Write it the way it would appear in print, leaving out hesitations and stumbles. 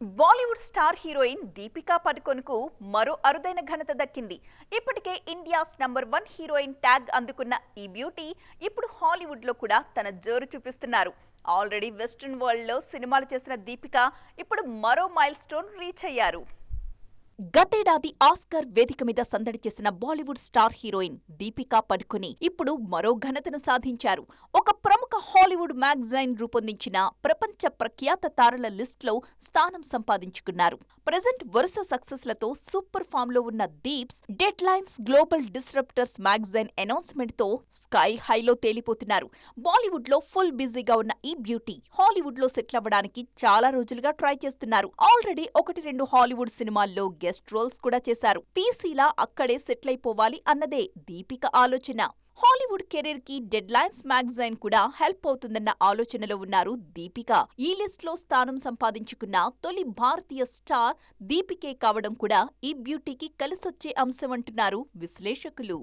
Bollywood star heroine Deepika పడుకొన్కు మరో అరుదైన ఘనత దక్కింది. ఇప్పటికే ఇండియాస్ నంబర్ 1 హీరోయిన్ ట్యాగ్ అందుకున్న ఈ బ్యూటీ ఇప్పుడు హాలీవుడ్ లో కూడా తన జోరు చూపిస్తున్నారు. ఆల్రెడీ వెస్ట్రన్ వరల్డ్ లో సినిమాలు చేసిన దీపిక ఇప్పుడు మరో మైల్ స్టోన్ రీచ్ అయ్యారు. గతేడాది ఆస్కార్ వేదిక మీద సందడి చేసిన బాలీవుడ్ స్టార్ హీరోయిన్ దీపికా పడుకొనే ఇప్పుడు మరో ఘనతను సాధించారు. ఒక ప్రముఖ హాలీవుడ్ మ్యాగజైన్ రూపొందించిన ప్రపంచ ప్రఖ్యాత తారల లిస్ట్లో స్థానం సంపాదించుకున్నారు. ప్రెజెంట్ వరుస సక్సెస్లతో సూపర్ ఫామ్ లో ఉన్న దీప్స్ deadlines global disruptors magazine announcement తో స్కై హైలో తేలిపోతున్నారు. బాలీవుడ్ లో ఫుల్ బిజీగా ఉన్న ఈ బ్యూటీ హాలీవుడ్ లో సెటిల్ అవ్వడానికి చాలా రోజులుగా ట్రై చేస్తున్నారు. ఆల్రెడీ 1-2 హాలీవుడ్ సినిమాల్లో గెస్ట్ రోల్స్ కూడా చేశారు. పీసీలా అక్కడే సెటిల్ అయిపోవాలి అన్నదే దీపిక ఆలోచన. హాలీవుడ్ కెరీర్ కి డెడ్ లైన్స్ మ్యాగజైన్ కూడా హెల్ప్ అవుతుందన్న ఆలోచనలో ఉన్నారు దీపిక. ఈ లిస్ట్ లో స్థానం సంపాదించుకున్న తొలి భారతీయ స్టార్ దీపికే కావడం కూడా ఈ బ్యూటీకి కలిసొచ్చే అంశమంటున్నారు విశ్లేషకులు.